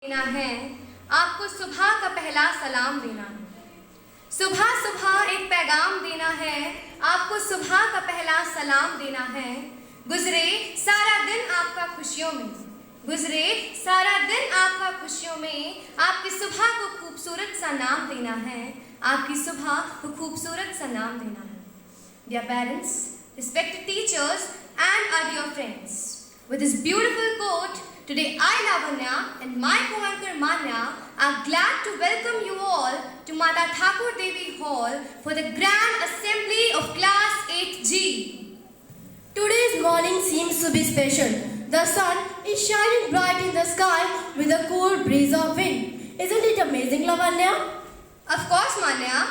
देना है, आपको सुबह का पहला सलाम देना है। सुबह सुबह एक पैगाम देना है, आपको सुबह का पहला सलाम देना है। गुजरे सारा दिन आपका खुशियों में, गुजरे सारा दिन आपका खुशियों में, आपकी सुबह को खूबसूरत सा नाम देना है, आपकी सुबह को खूबसूरत सा नाम देना है। Dear parents, respected teachers and our dear friends, with this beautiful quote, today I, Lavanya, and my co-anchor Manya are glad to welcome you all to Mata Thakur Devi Hall for the Grand Assembly of Class 8G. Today's morning seems to be special. The sun is shining bright in the sky with a cool breeze of wind. Isn't it amazing, Lavanya? Of course, Manya.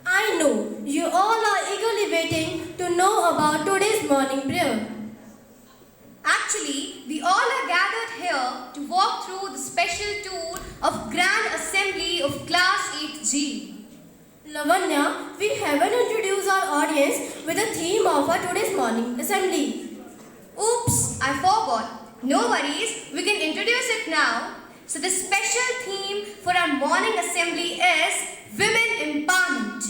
I know you all are eagerly waiting to know about today's morning prayer. Actually, we all are gathered here to walk through the special tour of Grand Assembly of Class 8G. Lavanya, we haven't introduced our audience with the theme of our today's morning assembly. Oops, I forgot. No worries, we can introduce it now. So the special theme for our morning assembly is Women Empowerment.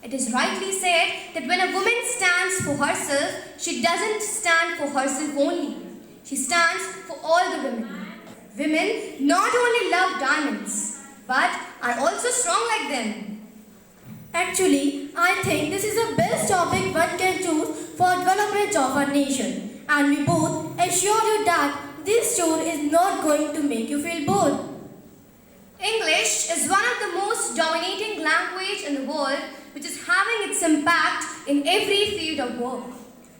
It is rightly said that when a woman stands for herself, she doesn't stand for herself only. She stands for all the women. Women not only love diamonds, but are also strong like them. Actually, I think this is the best topic one can choose for development of our nation. And we both assure you that this tour is not going to make you feel bored. English is one of the most dominating language in the world, which is having its impact in every field of work.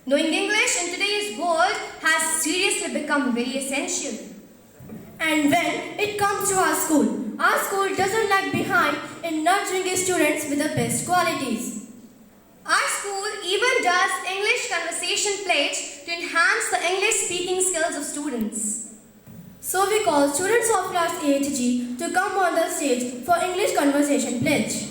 Knowing English in today's world has seriously become very essential. And when it comes to our school doesn't lag behind in nurturing its students with the best qualities. Our school even does English conversation pledge to enhance the English speaking skills of students. So we call students of class 8G to come on the stage for English conversation pledge.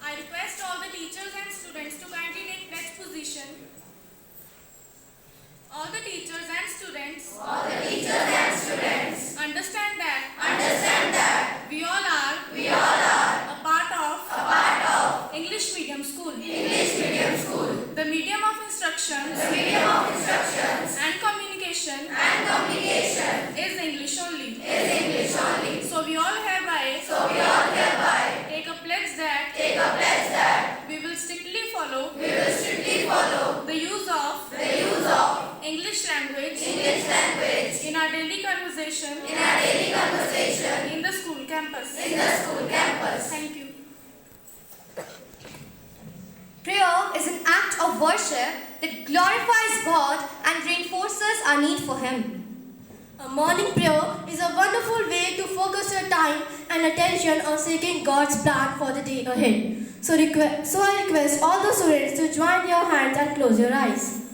I request all the teachers and students to kindly take pledge position. All the teachers and students. Understand that. We all are. A part of. English medium school. The medium of instruction. And communication. Is English only. So we all hereby. Take a pledge that. We will strictly follow. The use of. English language. In our daily conversation. In the school campus. Thank you. Prayer is an act of worship that glorifies God and reinforces our need for Him. A morning prayer is a wonderful way to focus your time and attention on seeking God's plan for the day ahead. So I request all the students to join your hands and close your eyes.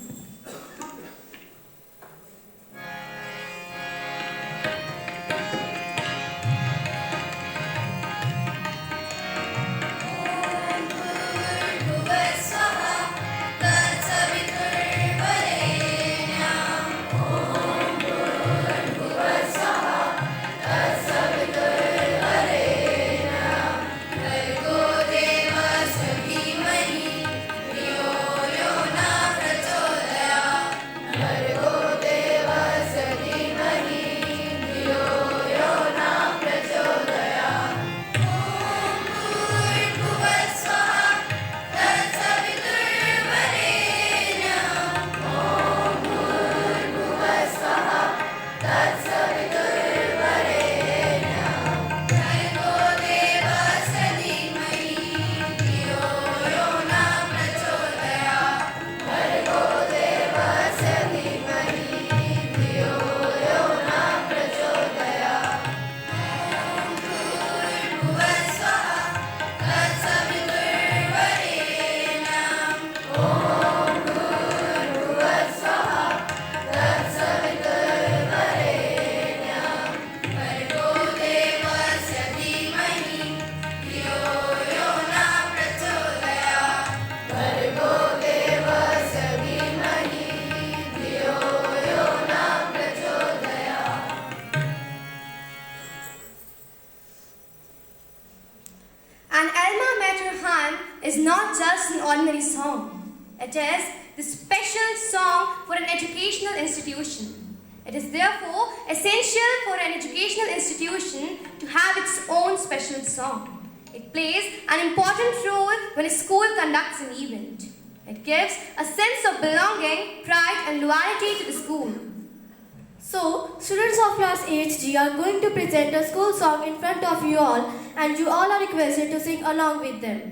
is not just an ordinary song. It is the special song for an educational institution. It is therefore essential for an educational institution to have its own special song. It plays an important role when a school conducts an event. It gives a sense of belonging, pride and loyalty to the school. So, students of class 8G are going to present a school song in front of you all, and you all are requested to sing along with them.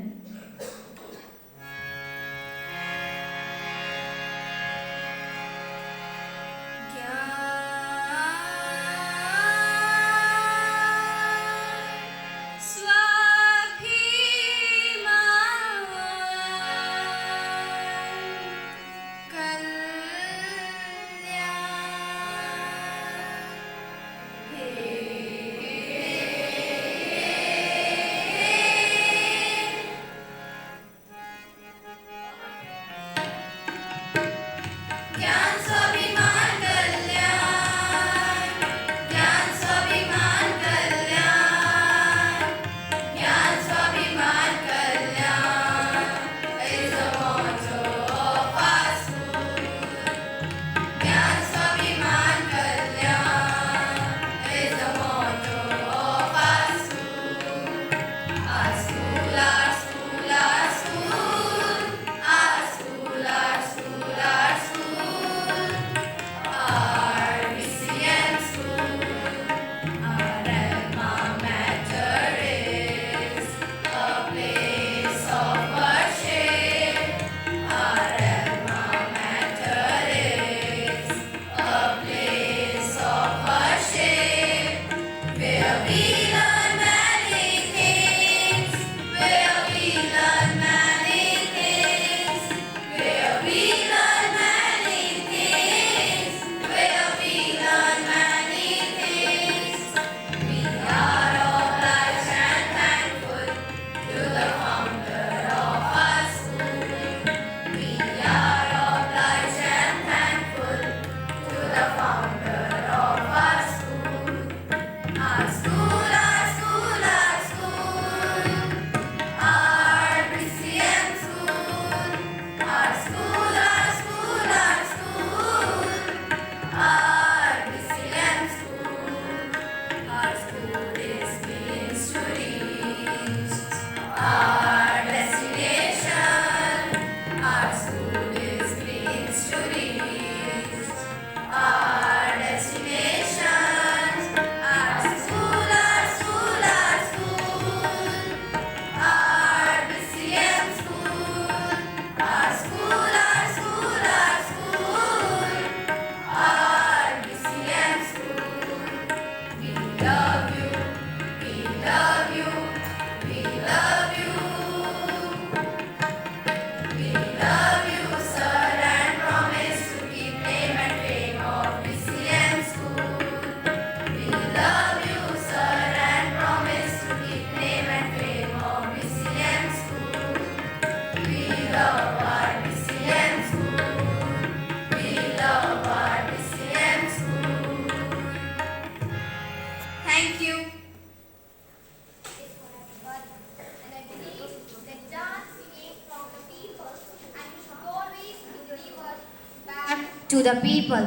To the people.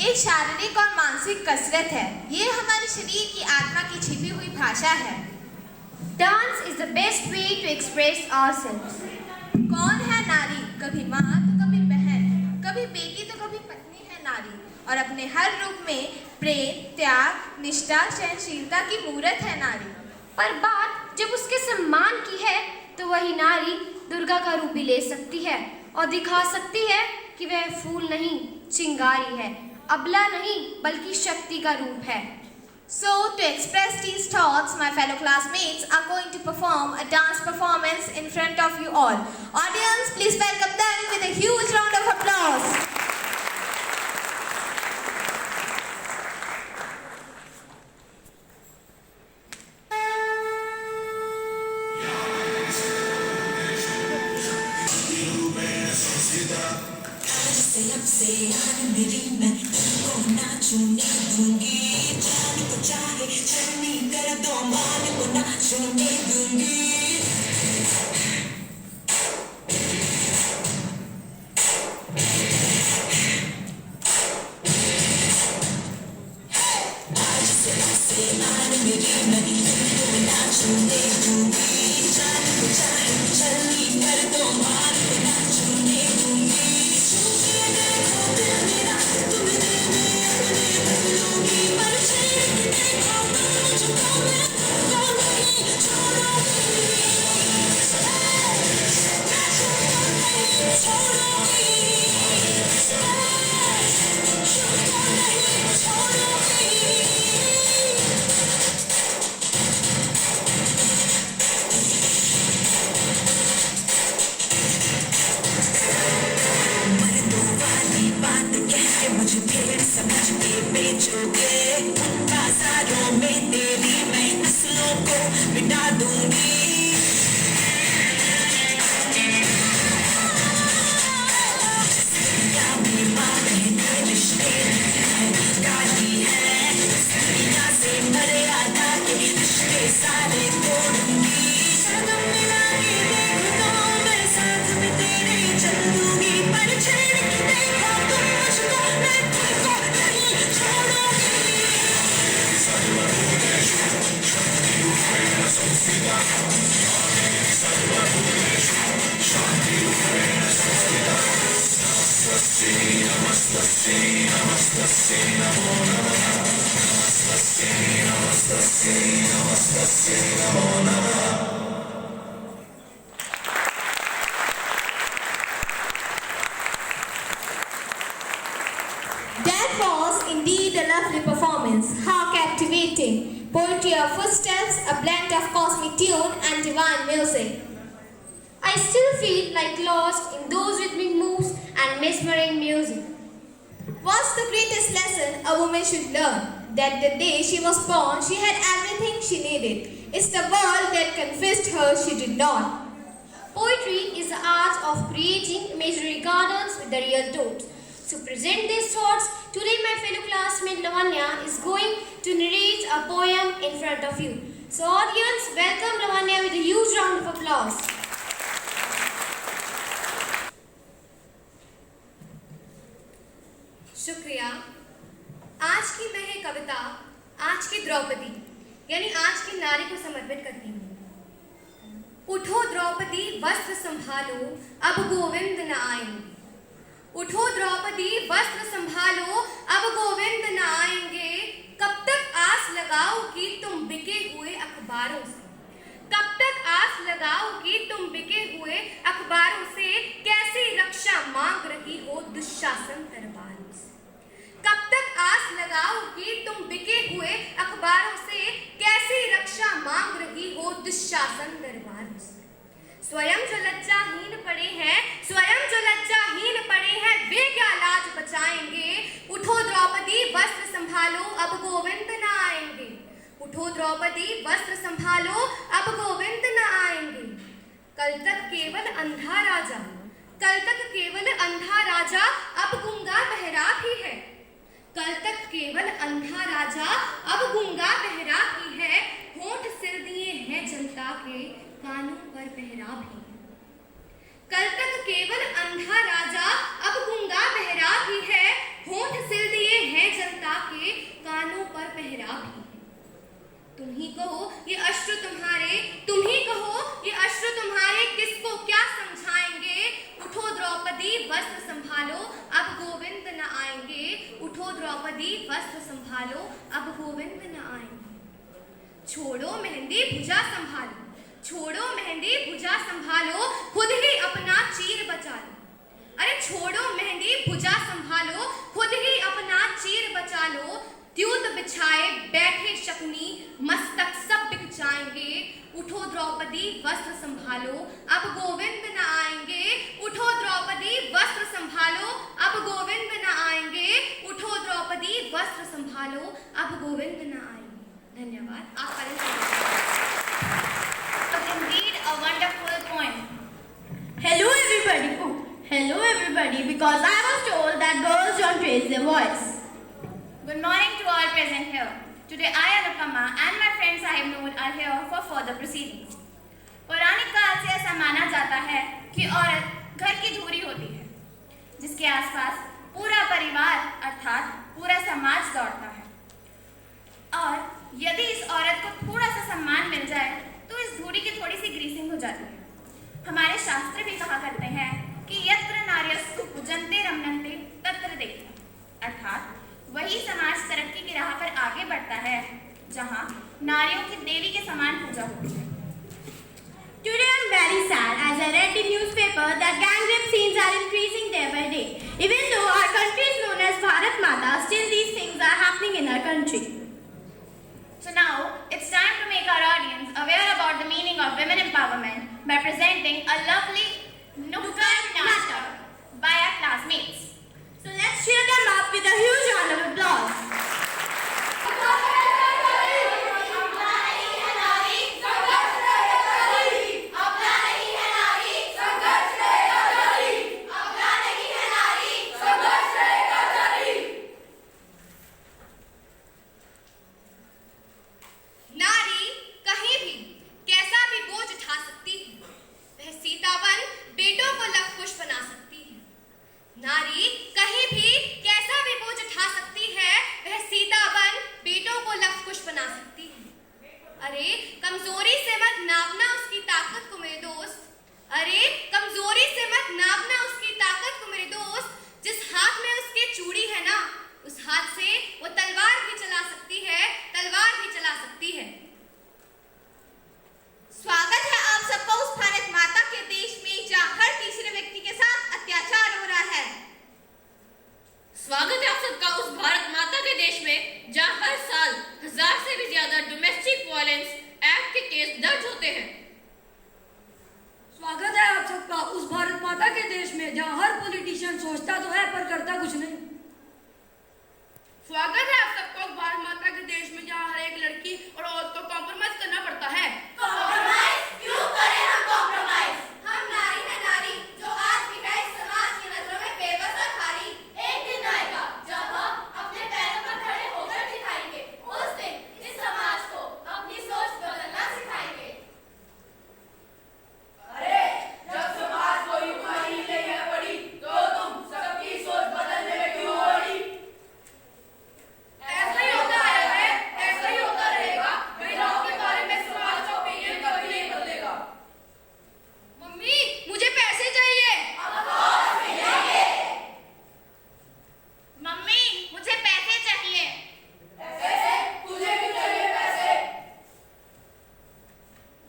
एक शारीरिक और मानसिक कसरत है। ये हमारे शरीर की आत्मा की छिपी हुई भाषा है। Dance is the best way to express ourselves. कौन है नारी? कभी माँ तो कभी बहन, कभी बेटी तो कभी पत्नी है नारी, और अपने हर रूप में प्रेम, त्याग, निष्ठा, सहनशीलता की मूर्त है नारी। पर बात जब उसके सम्मान की है तो वही नारी दुर्गा का रूप भी ले सकती है और दिखा सकती है कि वह फूल नहीं, चिंगारी है, अबला नहीं बल्कि शक्ति का रूप है। So, to express these thoughts, my fellow classmates are going to perform a dance performance in front of you all. Audience, please welcome them with a huge round of applause. छोड़ोगे, बाजारों में तेरी मैं नस्लों को मिटा दूंगी। दुनिया में माँ बहने रिश्ते हैं, गाली है दुनिया से मर्यादा के रिश्ते सारे तोड़ूंगी। सनम मिला के देखो तो मैं साथ में तेरे चलूंगी, पर छेड़ के देखो तुम मुझको मैं तुमको नहीं छोड़ूंगी। That was indeed a lovely performance. How captivating. Poetry of footsteps, a blend of cosmic tune and divine music. I still feel like lost in those rhythmic moves and mesmerizing music. What's the greatest lesson a woman should learn? That the day she was born, she had everything she needed. It's the world that convinced her she did not. Poetry is the art of creating imaginary gardens with the real thoughts. To present these thoughts, today my fellow classmate Lavanya is going to narrate a poem in front of you. So audience, welcome Lavanya with a huge round of applause. शुक्रिया। आज की मैं ये कविता आज की द्रौपदी यानी आज की नारी को समर्पित करती हूँ। उठो द्रौपदी वस्त्र संभालो, अब गोविंद न आएंगे। उठो द्रौपदी वस्त्र संभालो, अब गोविंद न आएंगे। कब तक आस लगाओ कि तुम बिके हुए अखबारों से, कब तक आस लगाओ कि तुम बिके हुए अखबारों से। कैसी रक्षा मांग रही हो दुशासन दरबारों से, कब तक आस लगाओ कि तुम बिके हुए अखबारों से। कैसी रक्षा मांग रही हो दुशासन दरबारों से। स्वयं जो लज्जाहीन पड़े हैं, स्वयं जो लज्जाहीन पड़े हैं, वे क्या लाज बचाएंगे। उठो द्रौपदी वस्त्र संभालो, अब गोविंद न आएंगे। उठो द्रौपदी वस्त्र संभालो, अब गोविंद न आएंगे। कल तक केवल अंधा राजा, कल तक केवल अंधा राजा, अब गूंगा बहरा भी है। कल तक केवल अंधा राजा, अब गूंगा बहरा भी है। होंठ सिर दिए हैं जनता के, कानों पर पहरा भी है। कल तक केवल अंधा राजा, अब गूंगा बहरा भी है। होंठ सिर दिए हैं जनता के, कानों पर पहरा भी है। तुम ही कहो ये अश्रु तुम्हारे, तुम ही कहो ये अश्रु तुम्हारे, किसको क्या समझाएंगे। उठो द्रौपदी वस्त्र संभालो, अब गोविंद न आएंगे। उठो द्रौपदी वस्त्र संभालो, अब गोविंद न आएंगे। छोड़ो मेहंदी भुजा संभालो, छोड़ो मेहंदी भुजा संभालो, खुद ही अपना चीर बचा लो। अरे छोड़ो मेहंदी भुजा संभालो, खुद ही अपना चीर बचा लो। द्यूत बिछाए बैठे शकुनी, मस्तक सब बिक जाएंगे। उठो द्रौपदी वस्त्र संभालो, अब गोविंद न आएंगे। उठो द्रौपदी वस्त्र संभालो, अब गोविंद न आएंगे। उठो द्रौपदी वस्त्र संभालो, अब गोविंद न आएंगे। धन्यवाद। Indeed, a wonderful poem. Hello everybody. Oh, hello everybody, because I was told that girls don't raise their voice. Good morning to all present here. Today I, Anupama, and my friend Sahib Noor are here for further proceedings. पौराणिक काल से ऐसा माना जाता है कि औरत घर की धुरी होती है, जिसके आसपास पूरा परिवार अर्थात पूरा समाज दौड़ता है। और यदि इस औरत को थोड़ा सा सम्मान मिल जाए तो इस धुरी की थोड़ी सी ग्रीसिंग हो जाती है। हमारे शास्त्र भी कहा करते हैं कि यत्र नार्यस्तु पूजन्ते रमन्ते तत्र देवता, अर्थात वही समाज तरक्की की राह पर आगे बढ़ता है जहां नारियों की देवी के समान पूजा होती है। Today I'm very sad as I read the newspaper that gang rape scenes are increasing day by day. Even though our country is known as Bharat Mata, still these things are happening in our country. So now it's time to make our audience aware about the meaning of women empowerment by presenting a lovely Nukkad Natak by our classmates. So let's cheer them up with a huge round of applause. अरे कमजोरी से मत नापना उसकी ताकत को मेरे दोस्त। जिस हाथ में उसके चूड़ी है ना, उस हाथ से वो तलवार भी चला सकती है, तलवार भी चला सकती है। स्वागत है आप सबका उस भारत माता के देश में जहाँ हर तीसरे व्यक्ति के साथ अत्याचार हो रहा है। स्वागत है आप सबका उस भारत माता के देश में जहाँ हर साल 1000 से भी ज्यादा डोमेस्टिक वायलेंस एक्ट के केस दर्ज होते हैं। स्वागत है आप सबका उस भारत माता के देश में जहाँ हर पॉलिटिशियन सोचता तो है पर करता कुछ नहीं। स्वागत है आप सबका उस भारत माता के देश में जहाँ हर एक लड़की और औरत को कॉम्प्रोमाइज करना पड़ता है। कॉम्प्रोमाइज क्यों करें हम कॉम्प्रोमाइज? हम नारी है नारी जो आज भी है इस समाज की नजरों में बेबस और खाली। एक दिन आएगा जब हम अपने पैरों पर खड़े होकर दिखाएंगे। उस दिन इस समाज को अपनी सोच बदलना सिखाएंगे। अरे जब समाज को युवानी नहीं है पड़ी तो तुम सबकी सोच बदलने में क्यों अड़ी? ऐसा ही होता आया है, ऐसा ही होता रहेगा। महिलाओं के बारे में समाज का ओपिनियन कभी नहीं बदलेगा। मम्मी मुझे पैसे चाहिए। मम्मी मुझे पैसे चाहिए। पैसे? तुझे भी चाहिए पैसे?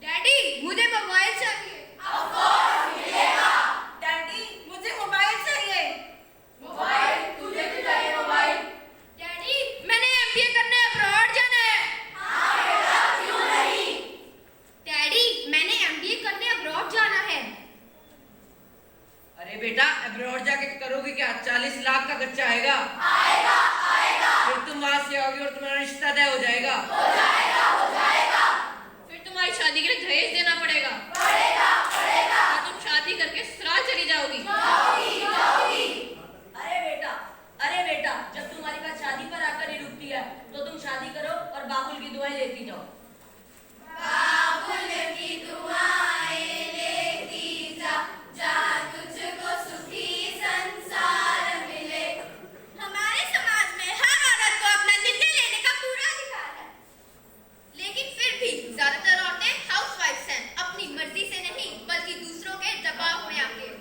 डैडी मुझे मोबाइल चाहिए। डैडी मुझे मोबाइल चाहिए। मोबाइल? तुझे भी चाहिए मोबाइल? डैडी मैंने एमबीए करने अब्रॉड जाना है। क्यों नहीं? डैडी मैंने एमबीए करने अब्रॉड जाना है। अरे बेटा अब्रॉड जाके करोगे क्या? 40 लाख का खर्चा आएगा। फिर तुम वहां से आओगे और तुम्हारा रिश्ता तय हो जाएगा। फिर तुम्हारी शादी के लिए दहेज देना पड़ेगा। और तुम शादी करके ससुराल चली जाओगी। अरे बेटा जब तुम्हारी बात शादी पर आकर ही रुकती है तो तुम शादी करो और बाबुल की दुआएं लेती जाओ। बाबुल की दुआएं लेती जा, जहाँ तुझको सुखी संसार मिले। हमारे समाज में हर औरत को अपना निर्णय लेने का पूरा अधिकार है। लेकिन फिर भी ज्यादातर औरतें हाउसवाइफ्स हैं, अपनी मर्जी से नहीं बल्कि दूसरों के दबाव में आके।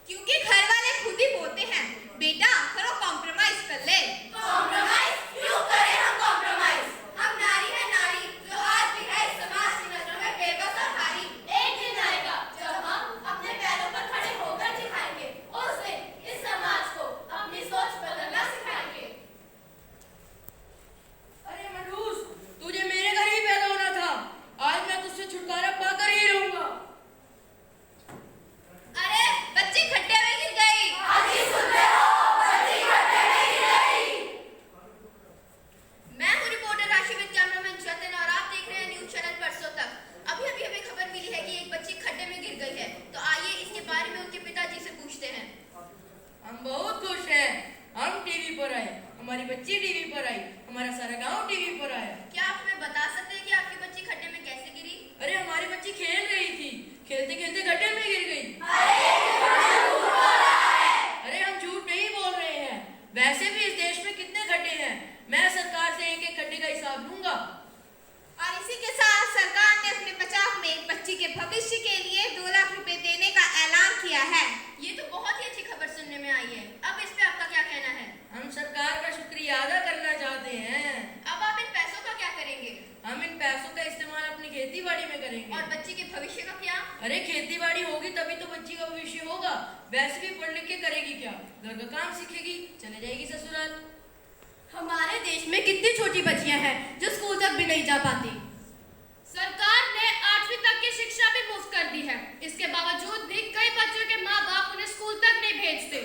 क्योंकि घर वाले खुद ही बोलते हैं बेटा करो कॉम्प्रोमाइज कर ले। कॉम्प्रोमाइज क्यों करें हम कॉम्प्रोमाइज? हम नारी है नारी जो आज भी है इस समाज की नजरों में बेबस और खाली। एक दिन आएगा जब हम अपने पैरों पर खड़े होकर दिखाएंगे। उस दिन इस समाज को अपनी सोच बदलना सिखाएंगे। अरे मनहूस तुझे मेरे घर ही पैदा होना था। आज मैं तुझसे छुटकारा पाकर ही रहूंगा। अरे बच्ची खड्डे में गिर गई। मैं हूँ रिपोर्टर राशि विद कैमरामैन जतिन और आप देख रहे हैं न्यूज चैनल परसों तक। अभी अभी हमें खबर मिली है कि एक बच्ची खड्डे में गिर गई है। तो आइए इसके बारे में उनके पिताजी से पूछते हैं। हम बहुत खुश हैं। हम टीवी पर आए, हमारी बच्ची टीवी पर आई, हमारा सारा गांव टीवी पर आया। क्या आप हमें बता सकते हैं कि आपकी बच्ची खड्डे में कैसे गिरी? अरे हमारी बच्ची खेल रही थी, खेलते खेलते गड्ढे में गिर गई। अरे हम झूठ नहीं बोल रहे हैं। वैसे भी इस देश में कितने गड्ढे हैं, मैं सरकार से एक एक गड्ढे का हिसाब लूंगा। और इसी के साथ सरकार ने अपने बचाव में बच्ची के भविष्य के लिए 2 लाख रुपए देने का ऐलान किया है। ये तो बहुत ही अच्छी खबर सुनने में आई है। अब इस पे आपका क्या कहना है? हम सरकार का शुक्रिया अदा करना चाहते हैं। अब आप इन पैसों का क्या करेंगे? हम इन पैसों का इस्तेमाल अपनी खेती बाड़ी में करेंगे। और बच्ची के भविष्य का क्या? अरे खेती बाड़ी होगी तभी तो बच्ची का भविष्य होगा। वैसे भी पढ़ लिख के करेगी क्या? घर का काम सीखेगी, चले जाएगी ससुराल। हमारे देश में कितनी छोटी बच्चियां हैं जो स्कूल तक भी नहीं जा पाती। सरकार ने 8वीं तक की शिक्षा भी मुफ्त कर दी है। इसके बावजूद भी कई बच्चों के माँ बाप उन्हें स्कूल तक नहीं भेजते।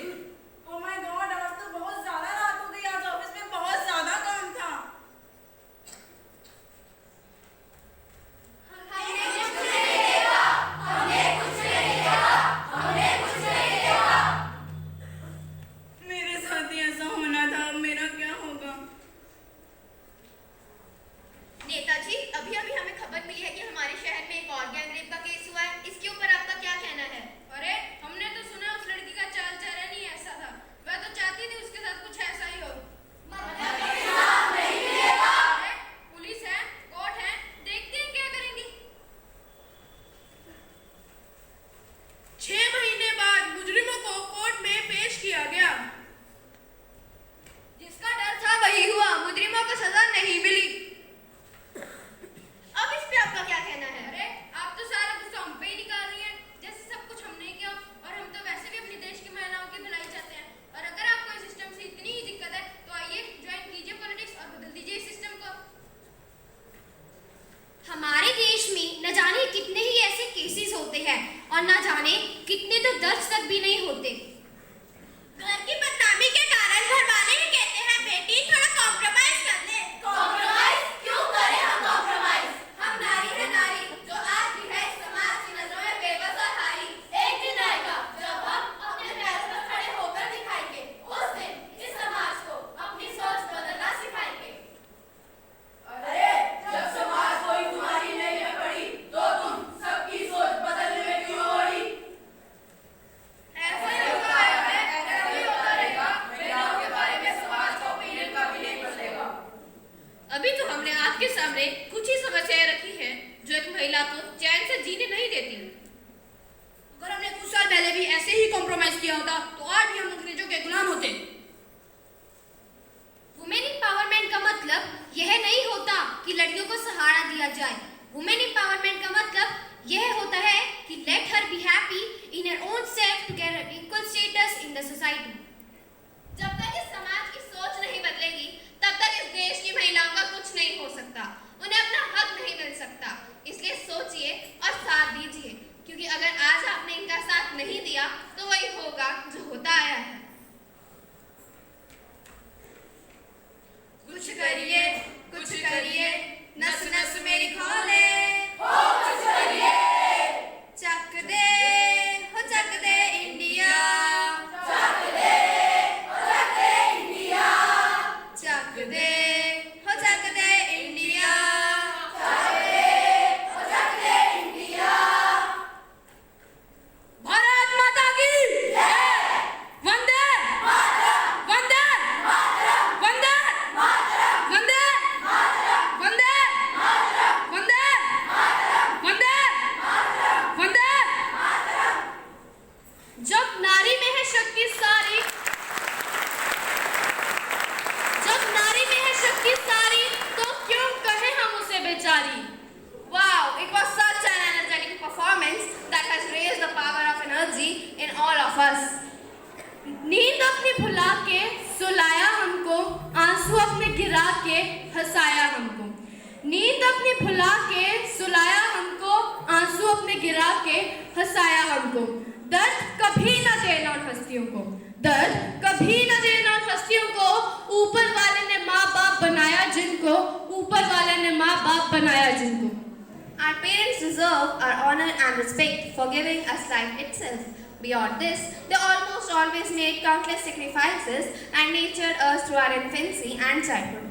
ओह माय गॉड आज तो बहुत ज्यादा रात हो गई। आज ऑफिस में बहुत ज्यादा काम था। मेरे साथ ही ऐसा होना था, अब मेरा क्या होगा? नेताजी अभी अभी हमें खबर मिली है कि हमारे शहर में एक और गैंग रेप का केस हुआ है। इसके ऊपर आपका क्या कहना है? अरे हमने तो सुना उस लड़की का चाल चलन ही ऐसा था। वह तो चाहती थी उसके साथ कुछ ऐसा ही हो। मतलब और ना जाने कितने तो दर्ज तक भी नहीं होते। घर की बदनामी के कारण घर वाले ही कहते हैं बेटी थोड़ा कॉम्प्रोमाइज कर ले। कॉम्प्रोमाइज क्यों करें हम कॉम्प्रोमाइज? हम नारी है नारी जो आज भी है समाज की नजरों में बेबस और हारी। एक दिन आएगा जब हम अपने पैरों पर खड़े होकर दिखाएंगे। उस दिन इस समाज को अपनी सोच बदलना सिखाएंगे। अरे जब समाज कोई तुम्हारी नहीं है पड़ी तो तुम सबकी सोच बदलने में क्यों अड़ी? ऐसा ही होता है, ऐसा ही होता रहेगा। महिलाओं के बारे में समाज को ओपिनियन का भी नहीं बदलेगा। अभी तो हमने आपके सामने कुछ ही समस्याएं रखी हैं जो एक महिला को चैन से जीने नहीं देती। अगर हमने कुछ साल पहले भी ऐसे ही कॉम्प्रोमाइज किया होता तो आज भी हम अंग्रेजों के गुलाम होते। वुमेन एम्पावरमेंट का मतलब यह नहीं होता कि लड़कियों को सहारा दिया जाए। वुमेन एम्पावरमेंट का मतलब यह होता है कि let her be happy in her own self to get equal status in the society. जब तक इस समाज की सोच नहीं बदलेगी तब तक इस देश की महिलाओं का कुछ नहीं हो सकता, उन्हें अपना हक नहीं मिल सकता। इसलिए सोचिए और साथ दीजिए, क्योंकि अगर आज आपने इनका साथ नहीं दिया तो वही होगा जो होता आया है। कुछ करिए, नस नस मेरी खोले। कुछ करिए, चक दे इंडिया। चक दे इंडिया। चक दे इंडिया। भारत माता की वंदे वंदे वंदे वंदे वंदे वंदे वंदे वंदे। जब नारी में है शक्ति सारी, तो क्यों कहें हम उसे बेचारी। Wow, it was such an energetic performance that has raised the power of energy in all of us. नींद अपनी भुला के सुलाया हमको, आंसू अपने गिरा के हंसाया हमको। नींद अपनी भुला के सुलाया हमको, आंसू अपने गिरा के हंसाया हमको। दर्द कभी न देना उन हस्तियों को, दर्द कभी न देना उन हस्तियों को। ऊपर वाले ने माँ बाप बनाया जिनको, ऊपर वाले ने माँ बाप बनाया जिनको। Our parents deserve our honor and respect for giving us life itself. Beyond this, they almost always made countless sacrifices and nurtured us through our infancy and childhood.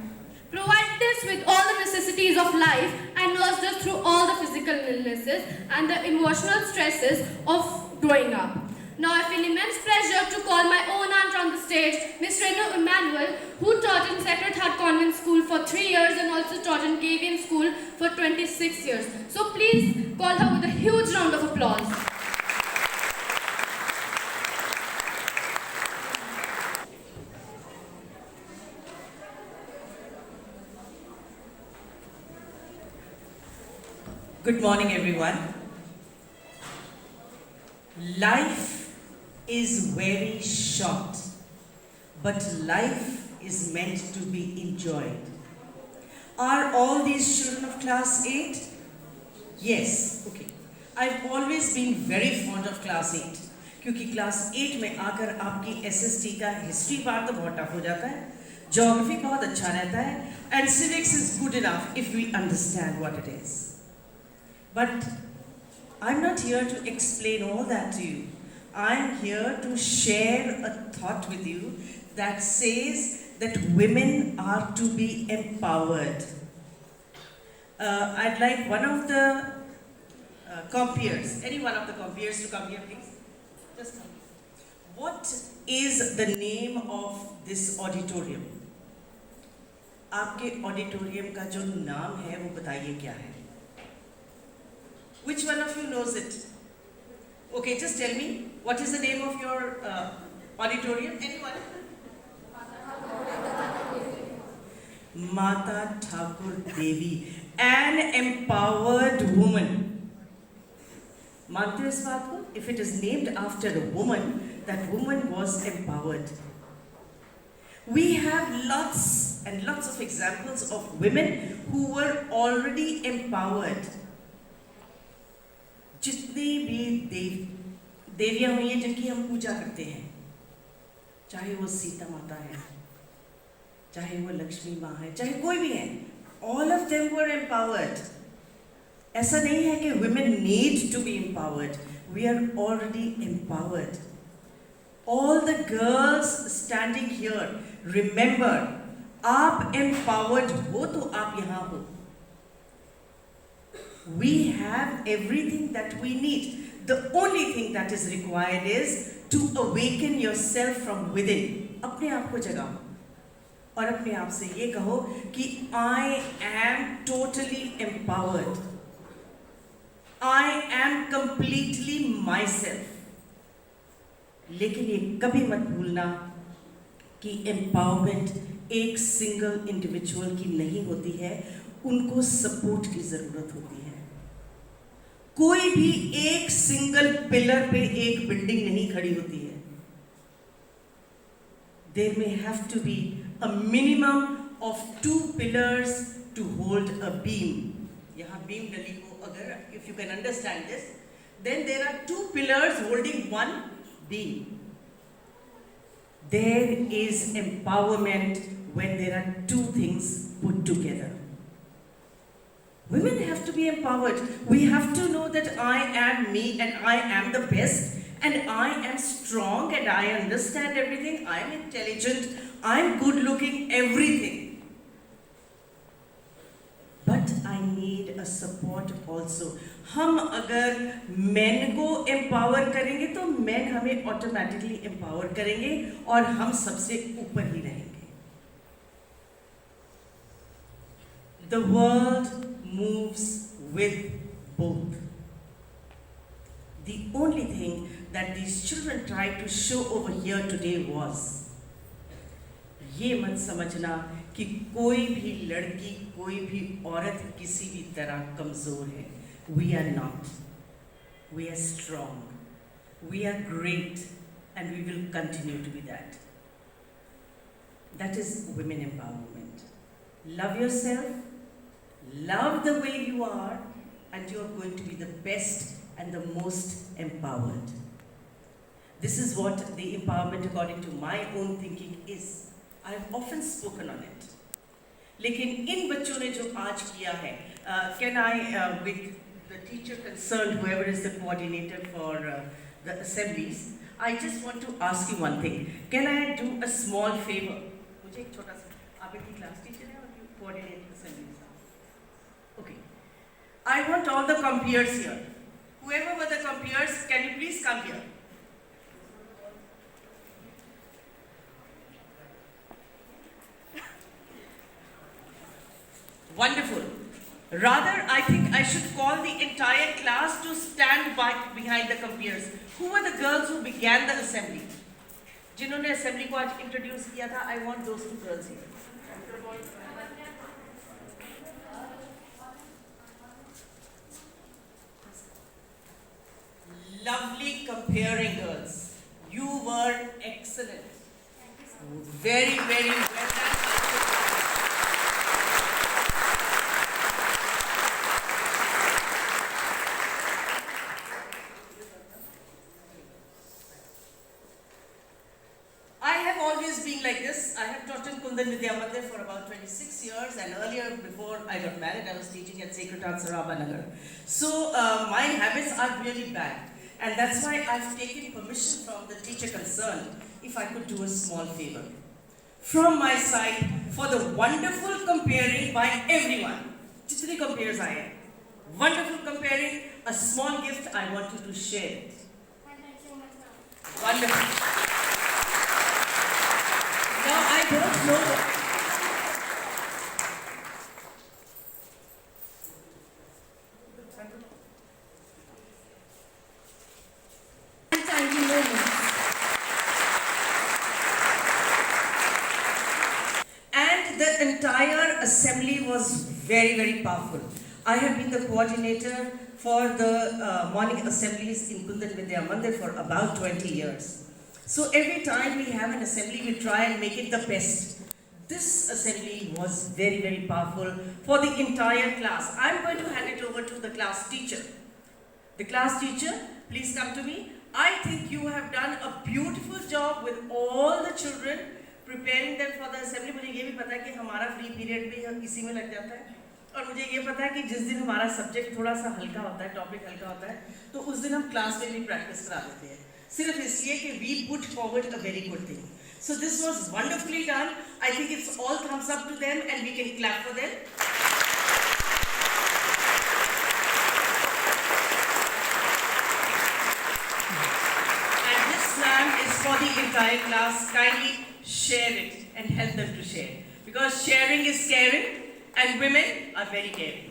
Provided us with all the necessities of life and nursed us through all the physical illnesses and the emotional stresses of growing up. Now I feel immense pleasure to call my own aunt on the stage, Miss Renu Emmanuel, who taught in Sacred Heart Convent School for 3 years and also taught in Gavian School for 26 years. So please call her with a huge round of applause. Good morning, everyone. Life is very short, but life is meant to be enjoyed. Are all these children of class 8? Yes, okay. I've always been very fond of class 8, क्योंकि class 8 में आकर आपकी SST का history part तो बहुत tough हो जाता है, geography बहुत अच्छा रहता है, and civics is good enough if we understand what it is. But I'm not here to explain all that to you. I'm here to share a thought with you that says that women are to be empowered. I'd like one of the compeers, any one of the compeers to come here, please. Just come. What is the name of this auditorium? आपके auditorium का जो नाम है वो बताइए क्या है? Which one of you knows it? Okay, just tell me, what is the name of your auditorium? Anyone? Mata Thakur Devi, an empowered woman. मानते हो इस बात को? If it is named after a woman, that woman was empowered. We have lots and lots of examples of women who were already empowered. जितनी भी देवियां हुई हैं जिनकी हम पूजा करते हैं, चाहे वो सीता माता है, चाहे वो लक्ष्मी माँ है, चाहे कोई भी है, all of them were empowered. ऐसा नहीं है कि women need to be empowered. We are already empowered. All the girls standing here, remember, आप empowered हो तो आप यहाँ हो. We have everything that we need. The only thing that is required is to awaken yourself from within. अपने आप को जगाओ और अपने आप से ये कहो कि I am totally empowered. I am completely myself. लेकिन ये कभी मत भूलना कि empowerment एक single individual की नहीं होती है, उनको support की जरूरत होती है. कोई भी एक सिंगल पिलर पे एक बिल्डिंग नहीं खड़ी होती है. There may have to be a minimum of 2 pillars to hold a beam. यहाँ beam डली हो अगर, if you can understand this, then there are 2 pillars holding one beam. There is empowerment when there are 2 things put together. Women have to be empowered. We have to know that I am me and I am the best and I am strong and I understand everything. I am intelligent. I am good looking, everything. But I need a support also. हम अगर men को empower करेंगे तो men हमें automatically empower करेंगे और हम सबसे ऊपर ही रहेंगे. The world moves with both. The only thing that these children tried to show over here today was, ये मत समझना कि कोई भी लड़की, कोई भी औरत किसी भी तरह कमजोर है. We are not. We are strong. We are great and we will continue to be that. That is women empowerment. Love yourself. Love the way you are, and you are going to be the best and the most empowered. This is what the empowerment according to my own thinking is. I have often spoken on it. लेकिन इन बच्चों ने जो आज किया है, can I, with the teacher concerned, whoever is the coordinator for the assemblies, I just want to ask you one thing. Can I do a small favor? मुझे एक छोटा सा, आप एक class teacher हैं और you coordinate assemblies. Okay. I want all the compeers here. Whoever were the compeers, can you please come here? Wonderful. Rather, I think I should call the entire class to stand back behind the compeers. Who were the girls who began the assembly? जिन्होंने assembly को आज introduce किया था, I want those 2 girls here. Lovely comparing girls. You were excellent. Very, very well done. I have always been like this. I have taught in Kundan Vidya Mandir for about 26 years, and earlier, before I got married, I was teaching at Sacred Heart Sarabanagar. So my habits are really bad. And that's why I've taken permission from the teacher concerned if I could do a small favor. From my side, for the wonderful comparing by everyone. Jitne compares आए हैं. Wonderful comparing, a small gift I want you to share it. Wonderful. Now I don't know. Thank you very much. And the entire assembly was very, very powerful. I have been the coordinator for the morning assemblies in Kundan Vidya Mandir for about 20 years. So every time we have an assembly, we try and make it the best. This assembly was very, very powerful for the entire class. I'm going to hand it over to the class teacher. The class teacher, please come to me. I think you have done a beautiful job with all the children, preparing them for the assembly. मुझे ये भी पता है कि हमारा free period भी इसी में लग जाता है, और मुझे ये पता है कि जिस दिन हमारा subject थोड़ा सा हल्का होता है, topic हल्का होता है, तो उस दिन हम class में भी practice करा देते हैं, सिर्फ इसलिए कि we put forward a very good thing. So this was wonderfully done. I think it's all thumbs up to them, and we can clap for them. For the entire class, kindly share it and help them to share, because sharing is caring and women are very caring.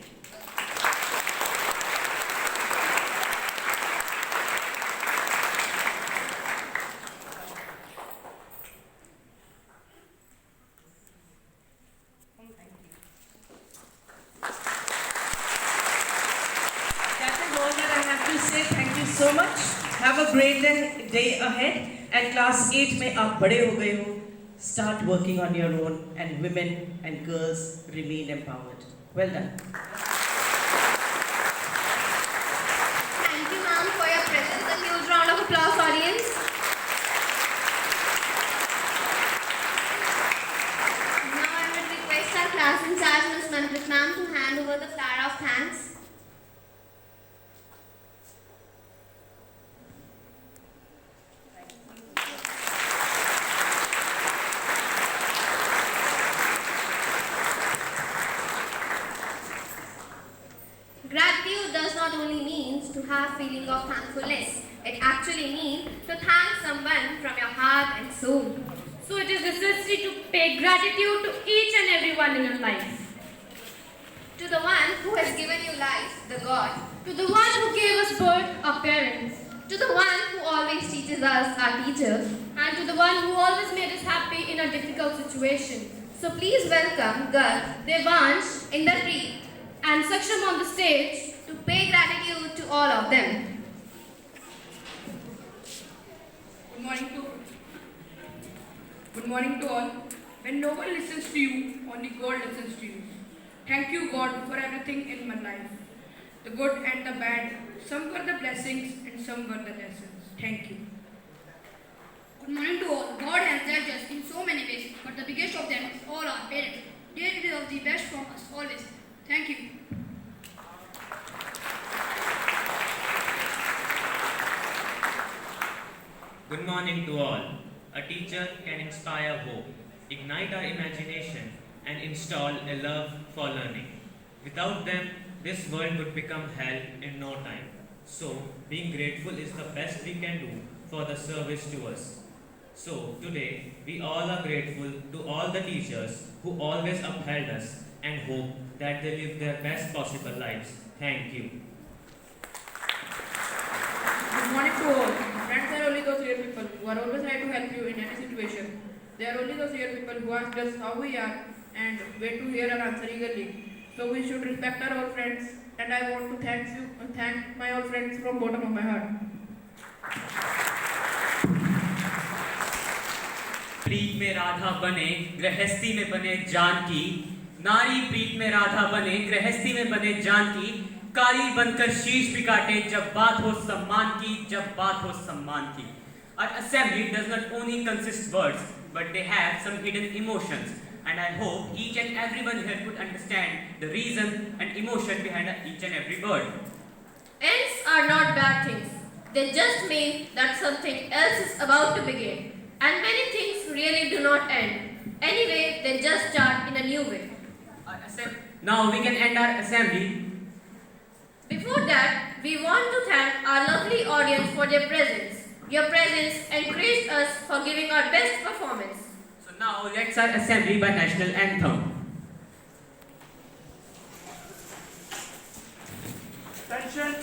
That is all that I have to say. Thank you so much. Have a great day ahead. And class 8 में आप बड़े हो गए हो. Start working on your own, and women and girls remain empowered. Well done. Thank you, ma'am, for your presence. A huge round of applause, audience. Now I would request our class in charge, Ms. Manpreet ma'am, to hand over the flower of thanks. Gratitude does not only mean to have feeling of thankfulness. It actually means to thank someone from your heart and soul. So it is necessary to pay gratitude to each and everyone in your life. To the one who has given you life, the God. To the one who gave us birth, our parents. To the one who always teaches us, our teachers. And to the one who always made us happy in a difficult situation. So please welcome Garg, Devansh, Inderpreet, and Saksham on the stage to pay gratitude to all of them. Good morning to all. When no one listens to you, only God listens to you. Thank you, God, for everything in my life. The good and the bad. Some were the blessings and some were the lessons. Thank you. Good morning to all. God has judged us in so many ways, but the biggest of them is all our parents. They deserve the best from us always. Thank you. Good morning to all. A teacher can inspire hope, ignite our imagination, and install a love for learning. Without them, this world would become hell in no time. So, being grateful is the best we can do for the service to us. So, today, we all are grateful to all the teachers who always upheld us and hope that they live their best possible lives. Thank you. Good morning to all. Friends are only those real people who are always ready to help you in any situation. They are only those real people who ask us how we are and wait to hear our answer eagerly. So we should respect our old friends, and I want to thank my old friends from bottom of my heart. प्रीत में राधा बने गृहस्थी में बने जानकी, नारी प्रीत में राधा बने गृहस्थी में बने जानकी, काली बनकर शीश भी काटे जब बात हो सम्मान की, जब बात हो सम्मान की. Our assembly does not only consist words, but they have some hidden emotions, and I hope each and everyone here could understand the reason and emotion behind each and every word. Ends are not bad things. They just mean that something else is about to begin. And many things really do not end. Anyway, they just start in a new way. Now we can end our assembly. Before that, we want to thank our lovely audience for their presence. Your presence encouraged us for giving our best performance. So now let's start assembly by national anthem. Attention.